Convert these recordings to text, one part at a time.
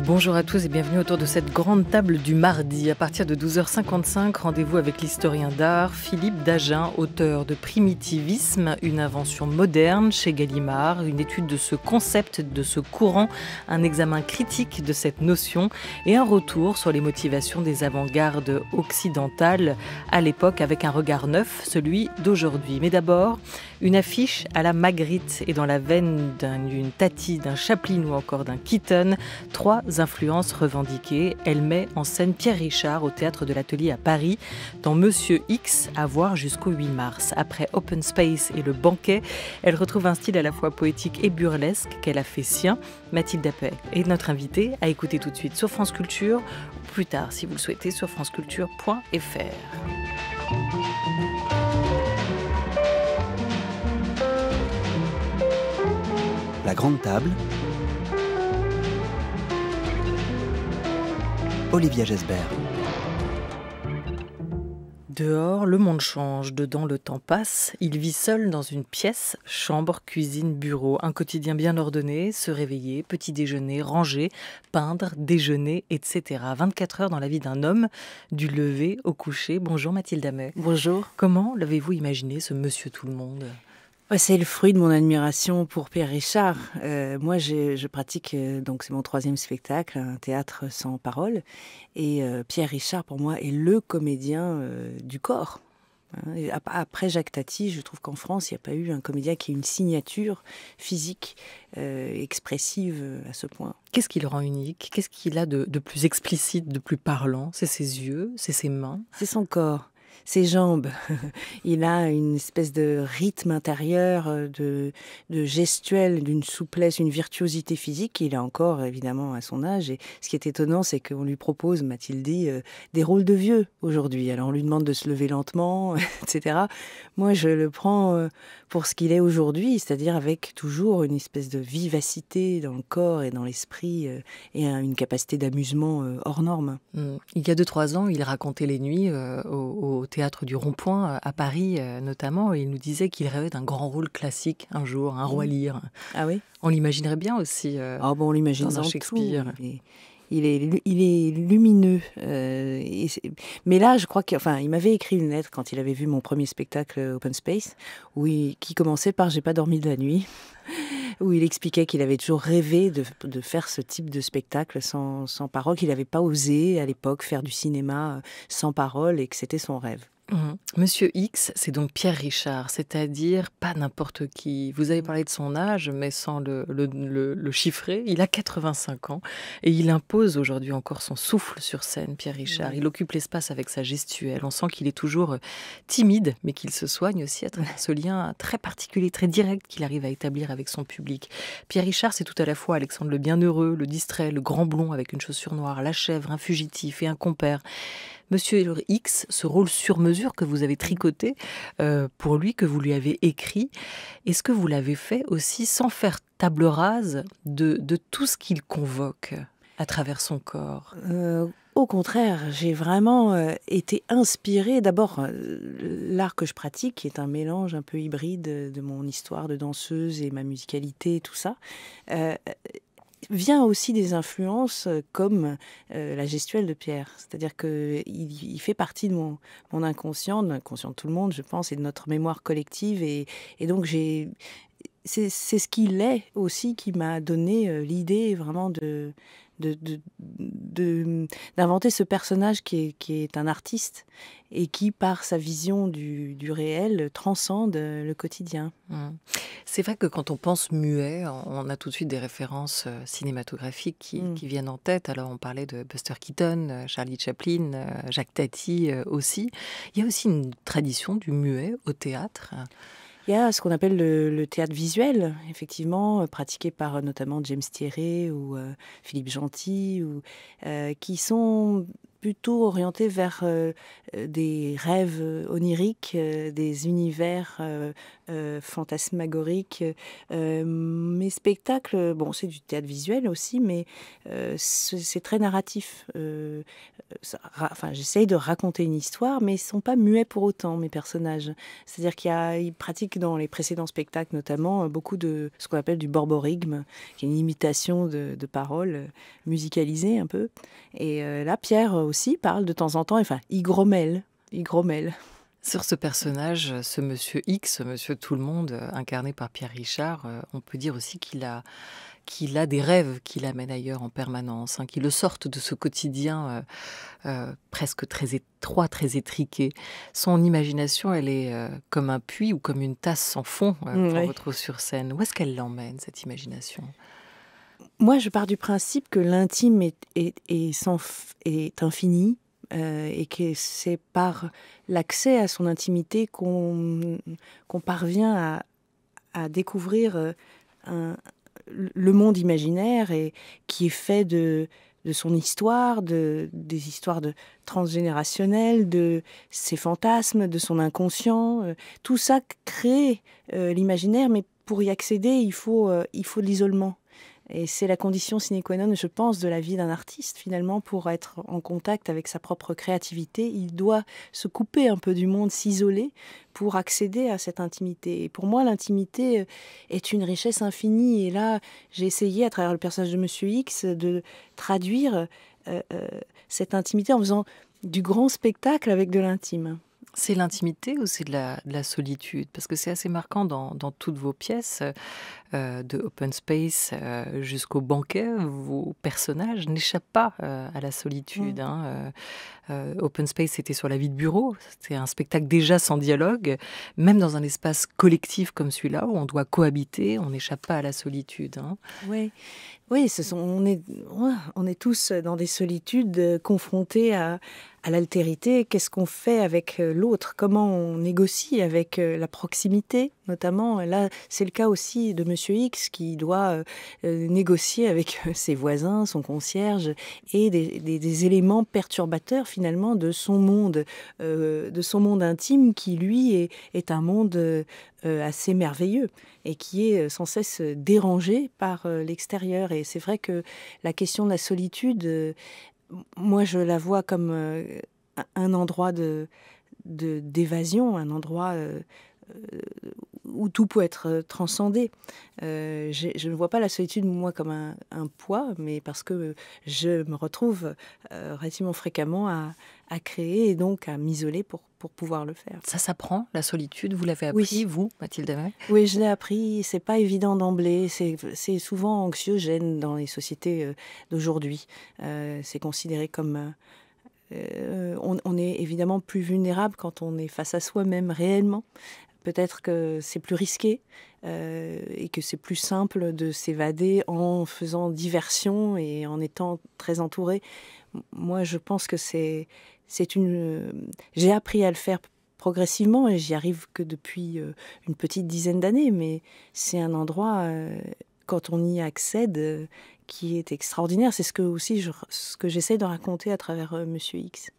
Bonjour à tous et bienvenue autour de cette grande table du mardi. À partir de 12h55, rendez-vous avec l'historien d'art Philippe Dagen, auteur de Primitivisme, une invention moderne chez Gallimard, une étude de ce concept, de ce courant, un examen critique de cette notion et un retour sur les motivations des avant-gardes occidentales à l'époque avec un regard neuf, celui d'aujourd'hui. Mais d'abord, une affiche à la Magritte et dans la veine d'une Tati, d'un Chaplin ou encore d'un Keaton, trois influences revendiquées. Elle met en scène Pierre Richard au théâtre de l'Atelier à Paris dans Monsieur X, à voir jusqu'au 8 mars. Après Open Space et Le Banquet, elle retrouve un style à la fois poétique et burlesque qu'elle a fait sien. Mathilde Appey est notre invitée à écouter tout de suite sur France Culture, ou plus tard si vous le souhaitez sur franceculture.fr. La grande table. Olivia Gesbert. Dehors, le monde change, dedans le temps passe. Il vit seul dans une pièce, chambre, cuisine, bureau. Un quotidien bien ordonné, se réveiller, petit déjeuner, ranger, peindre, déjeuner, etc. 24 heures dans la vie d'un homme, du lever au coucher. Bonjour Mathilde Appey. Bonjour. Comment l'avez-vous imaginé ce monsieur tout le monde ? C'est le fruit de mon admiration pour Pierre Richard. Moi, je pratique, donc c'est mon 3e spectacle, un théâtre sans parole. Et Pierre Richard, pour moi, est le comédien du corps. Et après Jacques Tati, je trouve qu'en France, il n'y a pas eu un comédien qui ait une signature physique expressive à ce point. Qu'est-ce qui le rend unique ? Qu'est-ce qu'il a de plus explicite, de plus parlant ? C'est ses yeux, c'est ses mains ? C'est son corps. Ses jambes, il a une espèce de rythme intérieur, de gestuelle, d'une souplesse, une virtuosité physique. Il a encore, évidemment, à son âge. Et ce qui est étonnant, c'est qu'on lui propose, m'a-t-il dit, des rôles de vieux aujourd'hui. Alors on lui demande de se lever lentement, etc. Moi, je le prends pour ce qu'il est aujourd'hui, c'est-à-dire avec toujours une espèce de vivacité dans le corps et dans l'esprit et une capacité d'amusement hors norme. Il y a 2-3 ans, il racontait les nuits au théâtre du Rond-Point à Paris notamment, et il nous disait qu'il rêvait d'un grand rôle classique un jour, un roi Lear. Ah oui ? On l'imaginerait bien aussi on l'imagine dans un Shakespeare. Il est lumineux. Mais là, je crois il m'avait écrit une lettre quand il avait vu mon premier spectacle Open Space, qui commençait par « J'ai pas dormi de la nuit », où il expliquait qu'il avait toujours rêvé de faire ce type de spectacle sans parole, qu'il n'avait pas osé à l'époque faire du cinéma sans parole et que c'était son rêve. Monsieur X, c'est donc Pierre Richard, c'est-à-dire pas n'importe qui. Vous avez parlé de son âge, mais sans le chiffrer. Il a 85 ans et il impose aujourd'hui encore son souffle sur scène, Pierre Richard. Il occupe l'espace avec sa gestuelle. On sent qu'il est toujours timide, mais qu'il se soigne aussi à travers ce lien très particulier, très direct qu'il arrive à établir avec son public. Pierre Richard, c'est tout à la fois Alexandre le Bienheureux, le distrait, le grand blond avec une chaussure noire, la chèvre, un fugitif et un compère. Monsieur X, ce rôle sur mesure que vous avez tricoté pour lui, que vous lui avez écrit, est-ce que vous l'avez fait aussi sans faire table rase de tout ce qu'il convoque à travers son corps ? Au contraire, j'ai vraiment été inspirée. D'abord, l'art que je pratique, qui est un mélange un peu hybride de mon histoire de danseuse et ma musicalité, tout ça, vient aussi des influences comme la gestuelle de Pierre. C'est-à-dire qu'il fait partie de mon inconscient, de l'inconscient de tout le monde, je pense, et de notre mémoire collective. Et donc, c'est ce qu'il est aussi qui m'a donné l'idée vraiment d'inventer ce personnage qui est un artiste et qui, par sa vision du réel, transcende le quotidien. C'est vrai que quand on pense muet, on a tout de suite des références cinématographiques qui viennent en tête. Alors on parlait de Buster Keaton, Charlie Chaplin, Jacques Tati aussi. Il y a aussi une tradition du muet au théâtre. Il y a ce qu'on appelle le théâtre visuel, effectivement, pratiqué par notamment James Thierry ou Philippe Gentil, qui sont plutôt orienté vers des rêves oniriques, des univers fantasmagoriques. Mes spectacles, bon, c'est du théâtre visuel aussi, mais c'est très narratif. Enfin, j'essaye de raconter une histoire, mais ils ne sont pas muets pour autant, mes personnages. C'est-à-dire qu'ils pratiquent dans les précédents spectacles, notamment, beaucoup de ce qu'on appelle du borborigme, qui est une imitation de paroles musicalisées un peu. Et là, Pierre aussi parle de temps en temps, enfin, il grommelle. Sur ce personnage, ce monsieur X, monsieur tout le monde, incarné par Pierre Richard, on peut dire aussi qu'il a des rêves qui l'amènent ailleurs en permanence, qui le sortent de ce quotidien presque très étroit, très étriqué. Son imagination, elle est comme un puits ou comme une tasse sans fond pour votre sur scène. Où est-ce qu'elle l'emmène, cette imagination ? Moi, je pars du principe que l'intime est infini et que c'est par l'accès à son intimité qu'on parvient à découvrir le monde imaginaire et qui est fait de son histoire, des histoires transgénérationnelles, de ses fantasmes, de son inconscient. Tout ça crée l'imaginaire, mais pour y accéder, il faut de l'isolement. Et c'est la condition sine qua non, je pense, de la vie d'un artiste, finalement, pour être en contact avec sa propre créativité. Il doit se couper un peu du monde, s'isoler pour accéder à cette intimité. Et pour moi, l'intimité est une richesse infinie. Et là, j'ai essayé, à travers le personnage de Monsieur X, de traduire cette intimité en faisant du grand spectacle avec de l'intime. C'est l'intimité ou c'est de la solitude ? Parce que c'est assez marquant dans toutes vos pièces, de Open Space jusqu'au banquet, vos personnages n'échappent pas à la solitude. Open Space, c'était sur la vie de bureau, c'était un spectacle déjà sans dialogue. Même dans un espace collectif comme celui-là, où on doit cohabiter, on n'échappe pas à la solitude. Oui, on est tous dans des solitudes confrontés à l'altérité. Qu'est-ce qu'on fait avec l'autre ? Comment on négocie avec la proximité, notamment. Là, c'est le cas aussi de Monsieur X qui doit négocier avec ses voisins, son concierge, et des éléments perturbateurs finalement de son monde intime qui, lui, est un monde assez merveilleux et qui est sans cesse dérangé par l'extérieur. Et c'est vrai que la question de la solitude, moi, je la vois comme un endroit d'évasion, un endroit où tout peut être transcendé. Je ne vois pas la solitude, moi, comme un poids, mais parce que je me retrouve relativement fréquemment à créer et donc à m'isoler pour pouvoir le faire. Ça s'apprend, la solitude. Vous l'avez appris, oui. Vous, Mathilde Aimé ? Oui, je l'ai appris. C'est pas évident d'emblée. C'est souvent anxiogène dans les sociétés d'aujourd'hui. C'est considéré comme... on est évidemment plus vulnérable quand on est face à soi-même réellement. Peut-être que c'est plus risqué et que c'est plus simple de s'évader en faisant diversion et en étant très entouré. Moi, je pense que j'ai appris à le faire progressivement et j'y arrive que depuis une petite dizaine d'années, mais c'est un endroit, quand on y accède, qui est extraordinaire. C'est ce que j'essaie de raconter à travers Monsieur X.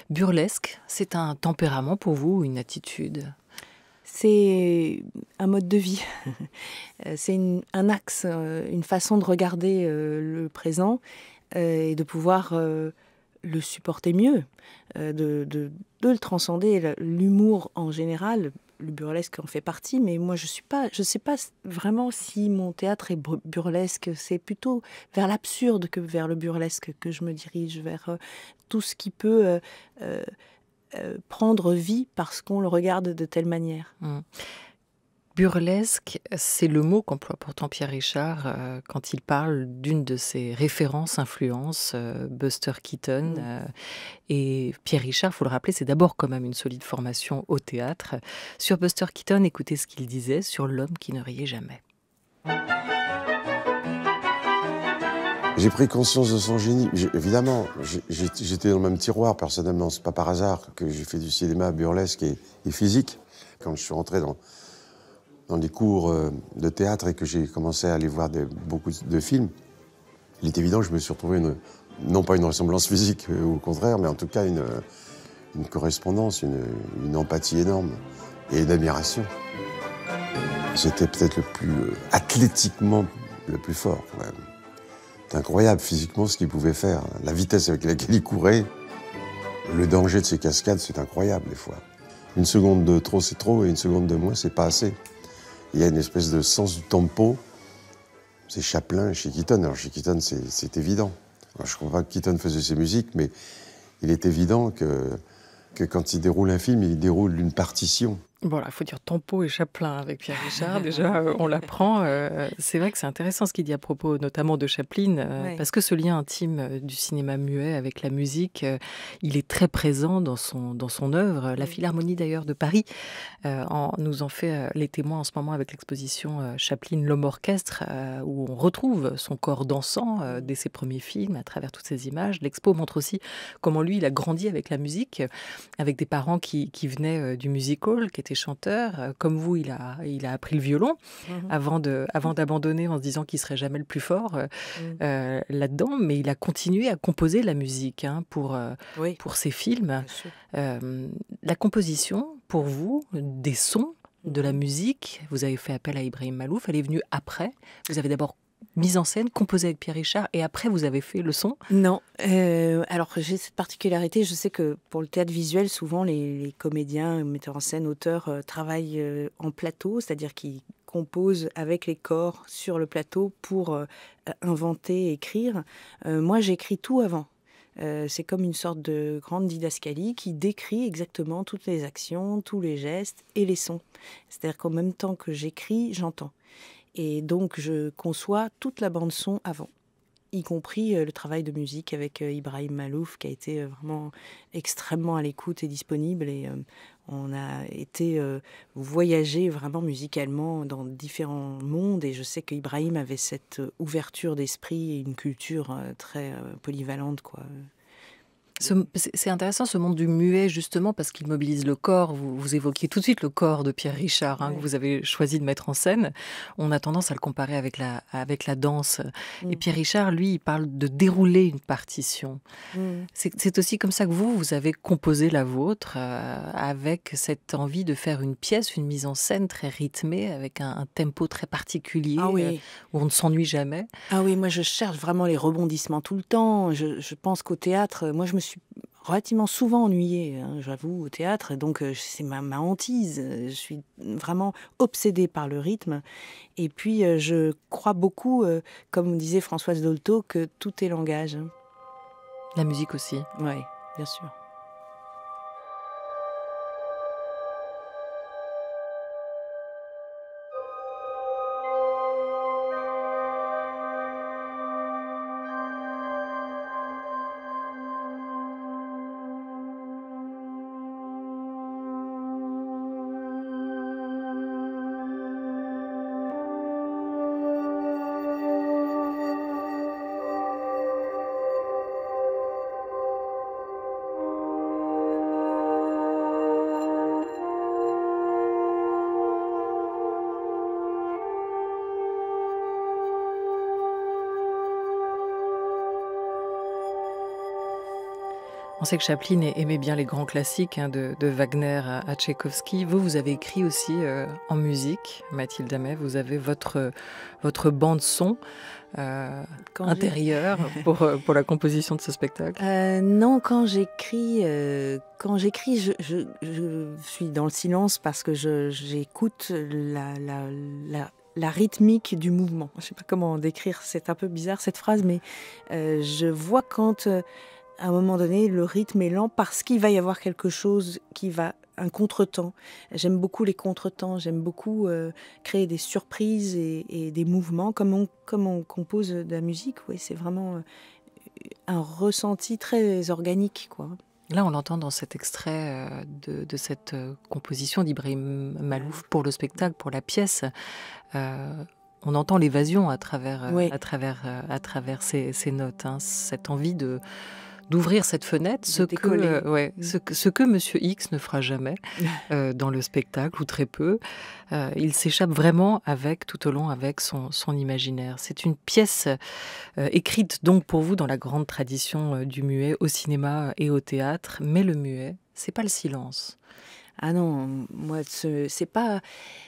Burlesque, c'est un tempérament pour vous ou une attitude ? C'est un mode de vie. C'est un axe, une façon de regarder le présent et de pouvoir le supporter mieux, de le transcender. L'humour en général, le burlesque en fait partie, mais moi je sais pas vraiment si mon théâtre est burlesque. C'est plutôt vers l'absurde que vers le burlesque que je me dirige, vers tout ce qui peut prendre vie parce qu'on le regarde de telle manière. Burlesque, c'est le mot qu'emploie pourtant Pierre Richard quand il parle d'une de ses références, influences, Buster Keaton. Et Pierre Richard, il faut le rappeler, c'est d'abord quand même une solide formation au théâtre. Sur Buster Keaton, écoutez ce qu'il disait sur l'homme qui ne riait jamais. J'ai pris conscience de son génie. Évidemment, j'étais dans le même tiroir, personnellement. C'est pas par hasard que j'ai fait du cinéma burlesque et physique. Quand je suis rentré dans des cours de théâtre et que j'ai commencé à aller voir beaucoup de films, il est évident que je me suis retrouvé non pas une ressemblance physique, au contraire, mais en tout cas une correspondance, une empathie énorme et une admiration. C'était peut-être le plus athlétiquement le plus fort, quand même. C'est incroyable physiquement ce qu'il pouvait faire. La vitesse avec laquelle il courait, le danger de ces cascades, c'est incroyable des fois. Une seconde de trop, c'est trop, et une seconde de moins, c'est pas assez. Il y a une espèce de sens du tempo. C'est Chaplin chez Keaton. Alors chez Keaton, c'est évident. Alors, je ne crois pas que Keaton faisait ses musiques, mais il est évident que quand il déroule un film, il déroule une partition. Voilà, il faut dire Tempo et Chaplin avec Pierre Richard. Déjà, on l'apprend. C'est vrai que c'est intéressant ce qu'il dit à propos notamment de Chaplin, parce que ce lien intime du cinéma muet avec la musique, il est très présent dans son œuvre. La Philharmonie d'ailleurs de Paris nous en fait les témoins en ce moment avec l'exposition Chaplin, l'homme orchestre, où on retrouve son corps dansant dès ses premiers films, à travers toutes ces images. L'expo montre aussi comment lui, il a grandi avec la musique, avec des parents qui venaient du music hall, qui étaient chanteur. Comme vous, il a appris le violon avant d'abandonner en se disant qu'il serait jamais le plus fort là-dedans, mais il a continué à composer la musique pour ses films. La composition, pour vous, des sons, de la musique, vous avez fait appel à Ibrahim Malouf, elle est venue après. Vous avez d'abord mise en scène, composée avec Pierre Richard, et après vous avez fait le son? Non, alors j'ai cette particularité, je sais que pour le théâtre visuel, souvent les comédiens, metteurs en scène, auteurs travaillent en plateau, c'est-à-dire qu'ils composent avec les corps sur le plateau pour inventer, écrire. Moi j'écris tout avant. C'est comme une sorte de grande didascalie qui décrit exactement toutes les actions, tous les gestes et les sons. C'est-à-dire qu'en même temps que j'écris, j'entends. Et donc, je conçois toute la bande-son avant, y compris le travail de musique avec Ibrahim Malouf, qui a été vraiment extrêmement à l'écoute et disponible. Et on a été voyager vraiment musicalement dans différents mondes. Et je sais qu'Ibrahim avait cette ouverture d'esprit et une culture très polyvalente, quoi. C'est intéressant ce monde du muet justement parce qu'il mobilise le corps. Vous évoquiez tout de suite le corps de Pierre Richard que vous avez choisi de mettre en scène. On a tendance à le comparer avec la danse. Et Pierre Richard, lui, il parle de dérouler une partition. C'est aussi comme ça que vous avez composé la vôtre avec cette envie de faire une pièce, une mise en scène très rythmée avec un tempo très particulier où on ne s'ennuie jamais. Ah oui, moi je cherche vraiment les rebondissements tout le temps. Je pense qu'au théâtre, moi je me suis relativement souvent ennuyée, j'avoue, au théâtre. Donc c'est ma hantise. Je suis vraiment obsédée par le rythme. Et puis je crois beaucoup, comme disait Françoise Dolto, que tout est langage. La musique aussi. Oui, bien sûr. On sait que Chaplin aimait bien les grands classiques de Wagner à Tchaïkovski. Vous avez écrit aussi en musique, Mathilde Amet. Vous avez votre bande-son intérieure pour la composition de ce spectacle. Non, quand j'écris, je suis dans le silence parce que j'écoute la rythmique du mouvement. Je ne sais pas comment décrire, c'est un peu bizarre cette phrase, mais je vois quand... à un moment donné, le rythme est lent parce qu'il va y avoir quelque chose un contretemps. J'aime beaucoup les contretemps, j'aime beaucoup créer des surprises et des mouvements comme on compose de la musique. Oui, c'est vraiment un ressenti très organique, quoi. Là, on l'entend dans cet extrait de cette composition d'Ibrahim Malouf pour le spectacle, pour la pièce. On entend l'évasion à travers ces notes, cette envie de d'ouvrir cette fenêtre, ce que Monsieur X ne fera jamais dans le spectacle, ou très peu. Il s'échappe vraiment tout au long avec son imaginaire. C'est une pièce écrite donc pour vous dans la grande tradition du muet au cinéma et au théâtre, mais le muet, c'est pas le silence. Ah non, moi, c'est pas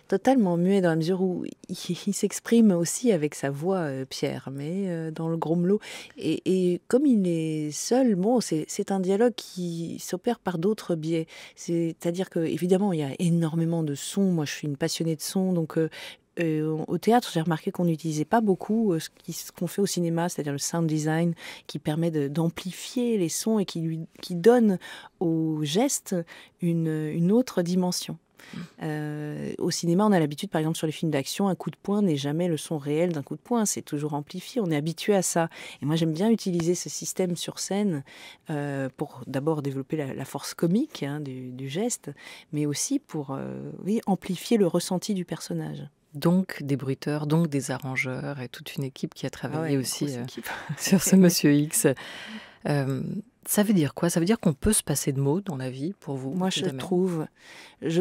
totalement muet dans la mesure où il s'exprime aussi avec sa voix, Pierre, mais dans le Gromelot. Et comme il est seul, bon, c'est un dialogue qui s'opère par d'autres biais. C'est-à-dire que, évidemment, il y a énormément de sons. Moi, je suis une passionnée de sons, donc au théâtre, j'ai remarqué qu'on n'utilisait pas beaucoup ce qu'on fait au cinéma, c'est-à-dire le sound design, qui permet d'amplifier les sons et qui donne au geste une autre dimension. Au cinéma, on a l'habitude, par exemple, sur les films d'action, un coup de poing n'est jamais le son réel d'un coup de poing, c'est toujours amplifié, on est habitué à ça. Et moi, j'aime bien utiliser ce système sur scène pour d'abord développer la force comique du geste, mais aussi pour amplifier le ressenti du personnage. Donc des bruiteurs, donc des arrangeurs et toute une équipe qui a travaillé aussi sur ce Monsieur X. Ça veut dire quoi? Ça veut dire qu'on peut se passer de mots dans la vie pour vous? Moi, je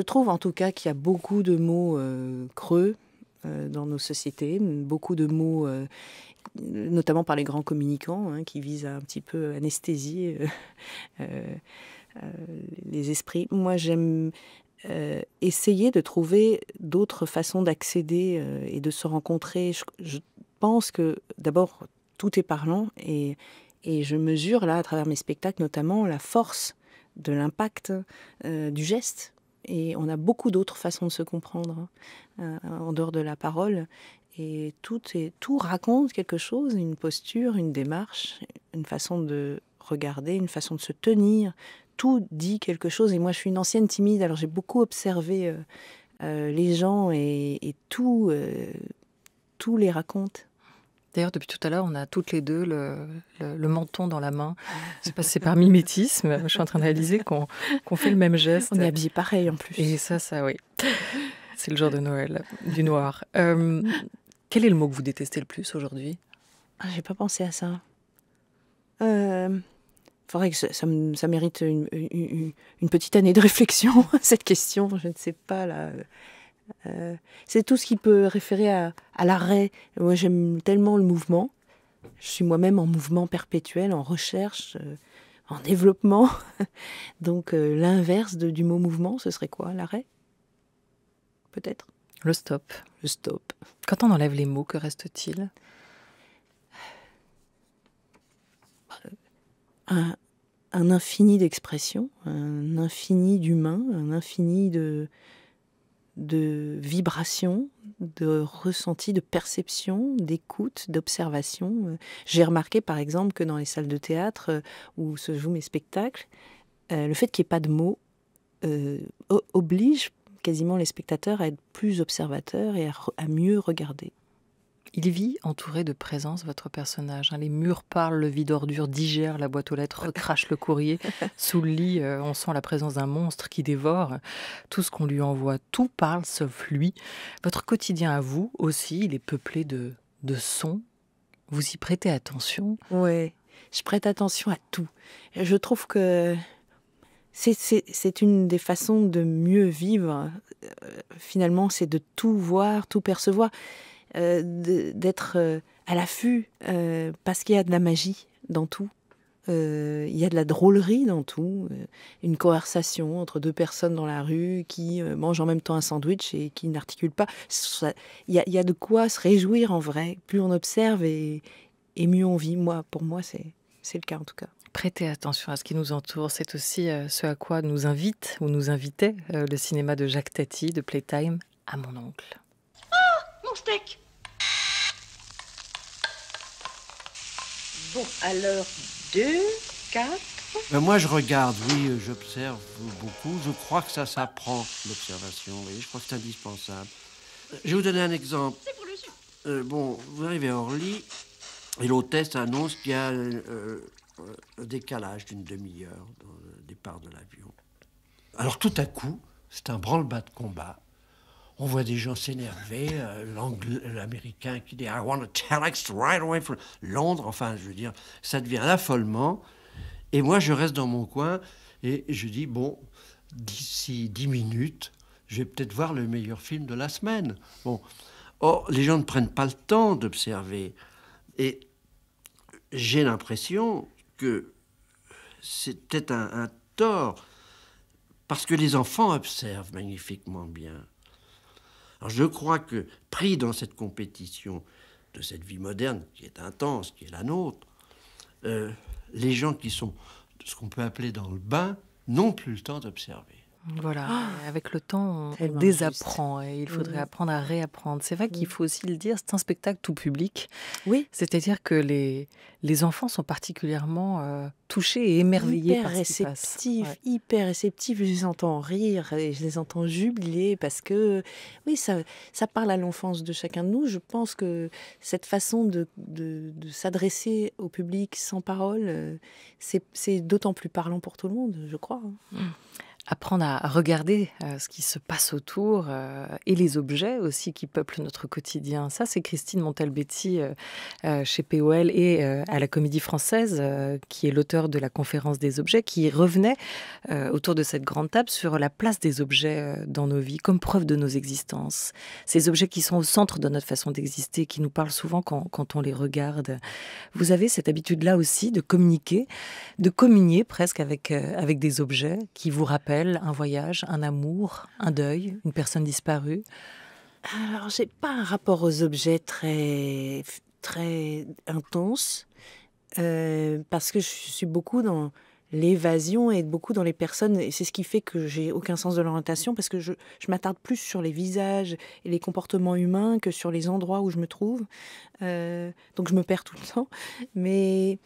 trouve en tout cas qu'il y a beaucoup de mots creux dans nos sociétés, beaucoup de mots, notamment par les grands communicants, qui visent à un petit peu anesthésier les esprits. Moi, j'aime essayer de trouver d'autres façons d'accéder et de se rencontrer. Je pense que d'abord, tout est parlant et je mesure là, à travers mes spectacles notamment, la force de l'impact du geste. Et on a beaucoup d'autres façons de se comprendre en dehors de la parole. Et tout raconte quelque chose, une posture, une démarche, une façon de regarder, une façon de se tenir. Tout dit quelque chose. Et moi, je suis une ancienne timide, alors j'ai beaucoup observé les gens et tout les raconte. D'ailleurs, depuis tout à l'heure, on a toutes les deux le menton dans la main. Je sais pas si c'est par mimétisme. Je suis en train de réaliser qu'on fait le même geste. On est habillés pareil en plus. Et ça, oui. C'est le jour de Noël, du noir. Quel est le mot que vous détestez le plus aujourd'hui? J'ai pas pensé à ça. Faudrait que ça mérite une petite année de réflexion, cette question. Je ne sais pas, là. C'est tout ce qui peut référer à l'arrêt. Moi, j'aime tellement le mouvement. Je suis moi-même en mouvement perpétuel, en recherche, en développement. Donc, l'inverse du mot mouvement, ce serait quoi? L'arrêt? Peut-être? Le stop. Le stop. Quand on enlève les mots, que reste-t-il? Un infini d'expression, un infini d'humain, un infini de vibrations, de ressentis, de perception, d'écoute, d'observation. J'ai remarqué par exemple que dans les salles de théâtre où se jouent mes spectacles, le fait qu'il n'y ait pas de mots oblige quasiment les spectateurs à être plus observateurs et à mieux regarder. Il vit entouré de présence, votre personnage. Les murs parlent, le vide-ordure digère la boîte aux lettres, recrache le courrier. Sous le lit, on sent la présence d'un monstre qui dévore tout ce qu'on lui envoie. Tout parle sauf lui. Votre quotidien à vous aussi, il est peuplé de sons. Vous y prêtez attention? Oui, je prête attention à tout. Je trouve que c'est une des façons de mieux vivre. Finalement, c'est de tout voir, tout percevoir. D'être à l'affût parce qu'il y a de la magie dans tout. Il y a de la drôlerie dans tout. Une conversation entre deux personnes dans la rue qui mangent en même temps un sandwich et qui n'articulent pas. Il y a de quoi se réjouir en vrai. Plus on observe et mieux on vit. Pour moi, c'est le cas en tout cas. Prêter attention à ce qui nous entoure, c'est aussi ce à quoi nous invite ou nous invitait le cinéma de Jacques Tati, de Playtime, à mon oncle. Mon steak. Bon, alors, 2, 4... Moi, je regarde, oui, j'observe beaucoup. Je crois que ça s'apprend, l'observation. Je crois que c'est indispensable. Je vais vous donner un exemple. C'est pour le sucre. Bon, vous arrivez à Orly, et l'hôtesse annonce qu'il y a un décalage d'une demi-heure dans le départ de l'avion. Alors, tout à coup, c'est un branle-bas de combat. On voit des gens s'énerver, l'américain qui dit « I want a telex right away from Londres ». Enfin, je veux dire, ça devient un affolement. Et moi, je reste dans mon coin et je dis, bon, d'ici 10 minutes, je vais peut-être voir le meilleur film de la semaine. Bon. Or, les gens ne prennent pas le temps d'observer. Et j'ai l'impression que c'est peut-être un tort, parce que les enfants observent magnifiquement bien. Alors je crois que, pris dans cette compétition de cette vie moderne, qui est intense, qui est la nôtre, les gens qui sont ce qu'on peut appeler dans le bain n'ont plus le temps d'observer. Voilà, avec le temps, on Tellement désapprend et il faudrait Oui. apprendre à réapprendre. C'est vrai qu'il faut aussi le dire, c'est un spectacle tout public. Oui. C'est-à-dire que les enfants sont particulièrement touchés et émerveillés Hyper par ce qui se passe. réceptif, Ouais. hyper réceptif. Je les entends rire et je les entends jubiler parce que, oui, ça parle à l'enfance de chacun de nous. Je pense que cette façon de s'adresser au public sans parole, c'est d'autant plus parlant pour tout le monde, je crois. Apprendre à regarder ce qui se passe autour et les objets aussi qui peuplent notre quotidien. Ça, c'est Christine Montalbetti chez POL et à la Comédie Française, qui est l'auteur de la conférence des objets, qui revenait autour de cette grande table sur la place des objets dans nos vies, comme preuve de nos existences. Ces objets qui sont au centre de notre façon d'exister, qui nous parlent souvent quand on les regarde. Vous avez cette habitude-là aussi de communiquer, de communier presque avec des objets qui vous rappellent un voyage, un amour, un deuil, une personne disparue. Alors, j'ai pas un rapport aux objets très, très intense, parce que je suis beaucoup dans l'évasion et beaucoup dans les personnes. Et c'est ce qui fait que j'ai aucun sens de l'orientation, parce que je m'attarde plus sur les visages et les comportements humains que sur les endroits où je me trouve. Donc, je me perds tout le temps. Mais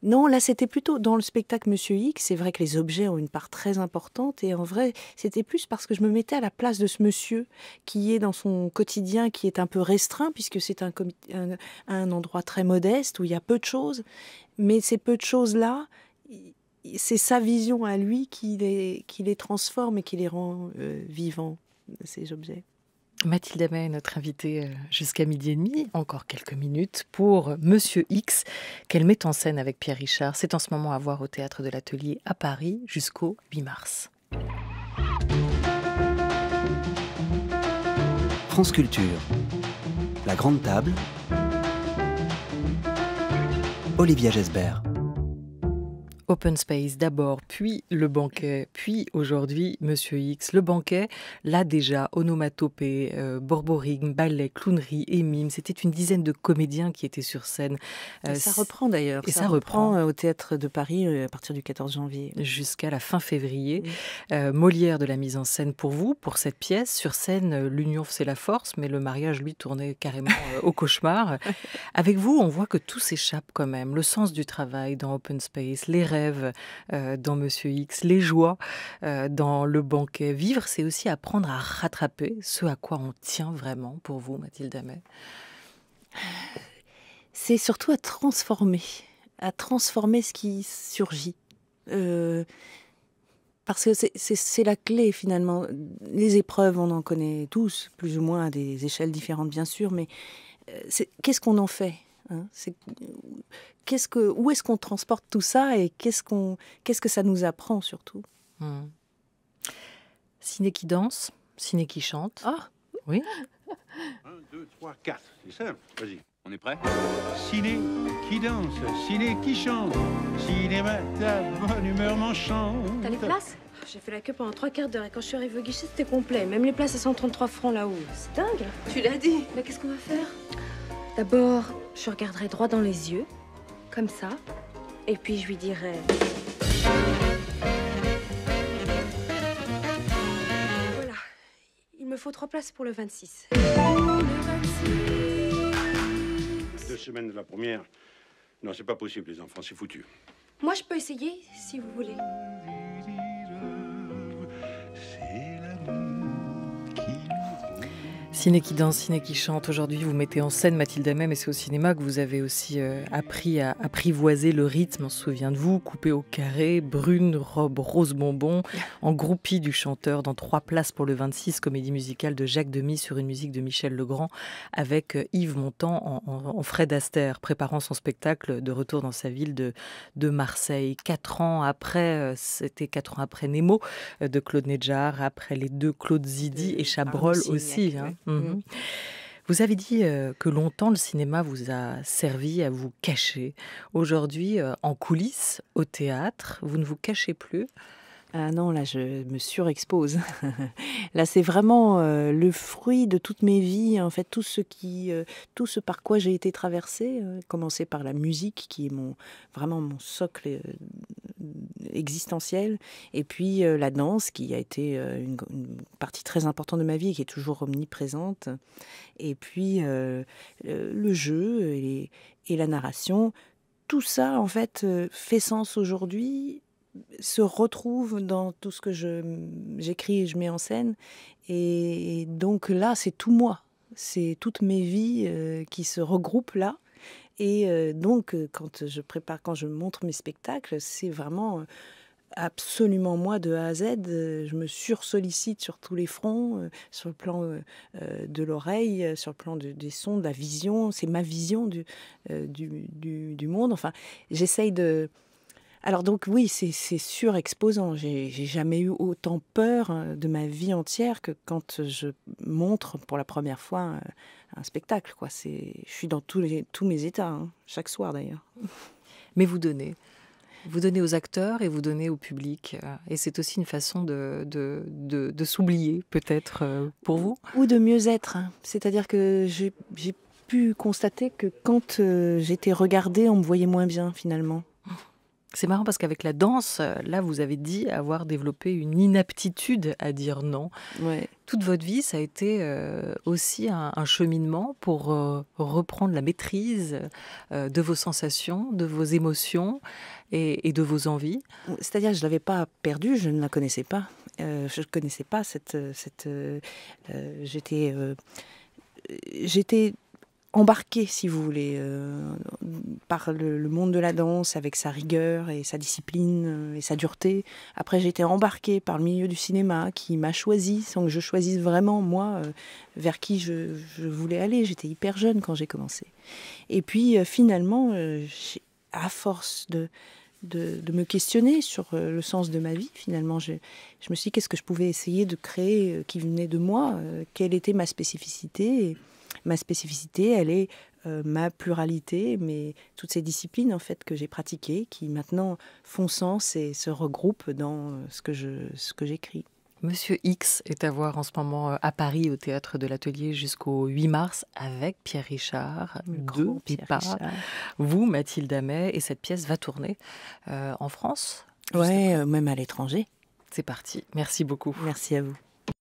non, là, c'était plutôt dans le spectacle Monsieur X. C'est vrai que les objets ont une part très importante. Et en vrai, c'était plus parce que je me mettais à la place de ce monsieur qui est dans son quotidien, qui est un peu restreint, puisque c'est un endroit très modeste où il y a peu de choses. Mais ces peu de choses-là, c'est sa vision à lui qui les transforme et qui les rend vivants, ces objets. Mathilde Amet est notre invitée jusqu'à 12h30, encore quelques minutes, pour Monsieur X, qu'elle met en scène avec Pierre Richard. C'est en ce moment à voir au Théâtre de l'Atelier à Paris jusqu'au 8 mars. France Culture. La grande table. Olivia Gesbert. Open Space d'abord, puis le banquet, puis aujourd'hui Monsieur X. Le banquet, là déjà, onomatopée, borborigme, ballet, clownerie et mime. C'était une dizaine de comédiens qui étaient sur scène. Et ça reprend d'ailleurs. Et ça reprend au Théâtre de Paris à partir du 14 janvier. Jusqu'à la fin février. Oui. Molière de la mise en scène pour vous, pour cette pièce. Sur scène, l'union c'est la force, mais le mariage, lui, tournait carrément au cauchemar. Avec vous, on voit que tout s'échappe quand même. Le sens du travail dans Open Space, les rêves dans Monsieur X, les joies dans le banquet. Vivre, c'est aussi apprendre à rattraper ce à quoi on tient vraiment pour vous, Mathilde Amet. C'est surtout à transformer ce qui surgit. Parce que c'est la clé finalement. Les épreuves, on en connaît tous, plus ou moins à des échelles différentes bien sûr, mais qu'est-ce qu'on en fait ? Où est-ce qu'on transporte tout ça et qu'est-ce que ça nous apprend surtout ? Ciné qui danse, ciné qui chante. Ah oui. 1, 2, 3, 4. C'est simple. Vas-y. On est prêt ? Ciné qui danse, ciné qui chante, cinéma, ta bonne humeur m'enchante. T'as les places ? J'ai fait la queue pendant 3/4 d'heure et quand je suis arrivée au guichet, c'était complet. Même les places à 133 francs là-haut. C'est dingue. Tu l'as dit. Mais qu'est-ce qu'on va faire ? D'abord, je regarderai droit dans les yeux, comme ça, et puis je lui dirai... Voilà, il me faut 3 places pour le 26. 2 semaines de la première. Non, c'est pas possible, les enfants, c'est foutu. Moi, je peux essayer, si vous voulez. Ciné qui danse, ciné qui chante. Aujourd'hui, vous mettez en scène Mathilde Amet, mais c'est au cinéma que vous avez aussi appris à apprivoiser le rythme. On se souvient de vous, coupée au carré, brune, robe rose bonbon, en groupie du chanteur dans 3 places pour le 26, comédie musicale de Jacques Demy sur une musique de Michel Legrand, avec Yves Montand en Fred Astaire, préparant son spectacle de retour dans sa ville de Marseille. 4 ans après, c'était 4 ans après Nemo de Claude Nedjar, après les 2 Claude Zidi et Chabrol aussi. Hein. Mmh. Vous avez dit que longtemps le cinéma vous a servi à vous cacher. Aujourd'hui, en coulisses, au théâtre, vous ne vous cachez plus. Ah non, là, je me surexpose. Là, c'est vraiment le fruit de toutes mes vies, en fait, tout ce par quoi j'ai été traversée, commencer par la musique, qui est vraiment mon socle existentiel, et puis la danse, qui a été une partie très importante de ma vie, et qui est toujours omniprésente, et puis le jeu et la narration. Tout ça, en fait, fait sens aujourd'hui, se retrouve dans tout ce que j'écris et je mets en scène. Et donc là, c'est tout moi. C'est toutes mes vies qui se regroupent là. Et donc, quand je montre mes spectacles, c'est vraiment absolument moi de A à Z. Je me sursollicite sur tous les fronts, sur le plan de l'oreille, sur le plan des sons, de la vision. C'est ma vision du monde. Enfin, j'essaye de... Alors donc oui, c'est surexposant. J'ai jamais eu autant peur de ma vie entière que quand je montre pour la première fois un spectacle, quoi. Je suis dans tous mes états, hein, chaque soir d'ailleurs. Mais vous donnez aux acteurs et vous donnez au public. Et c'est aussi une façon de s'oublier, peut-être, pour vous. Ou de mieux être. Hein. C'est-à-dire que j'ai pu constater que quand j'étais regardée, on me voyait moins bien finalement. C'est marrant parce qu'avec la danse, là, vous avez dit avoir développé une inaptitude à dire non. Ouais. Toute votre vie, ça a été aussi un cheminement pour reprendre la maîtrise de vos sensations, de vos émotions et de vos envies. C'est-à-dire que je ne l'avais pas perdue, je ne la connaissais pas. Je ne connaissais pas j'étais embarquée, si vous voulez, par le monde de la danse, avec sa rigueur et sa discipline et sa dureté. Après, j'ai été embarquée par le milieu du cinéma qui m'a choisie, sans que je choisisse vraiment, moi, vers qui je voulais aller. J'étais hyper jeune quand j'ai commencé. Et puis, finalement, à force de me questionner sur le sens de ma vie, finalement, je me suis dit, qu'est-ce que je pouvais essayer de créer qui venait de moi, quelle était ma spécificité. Et ma spécificité, elle est ma pluralité, mais toutes ces disciplines en fait que j'ai pratiquées, qui maintenant font sens et se regroupent dans ce que j'écris. Monsieur X est à voir en ce moment à Paris au Théâtre de l'Atelier jusqu'au 8 mars avec Pierre Richard, de Pipa, vous, Mathilde Amet, et cette pièce va tourner en France. Ouais, même à l'étranger. C'est parti. Merci beaucoup. Merci à vous.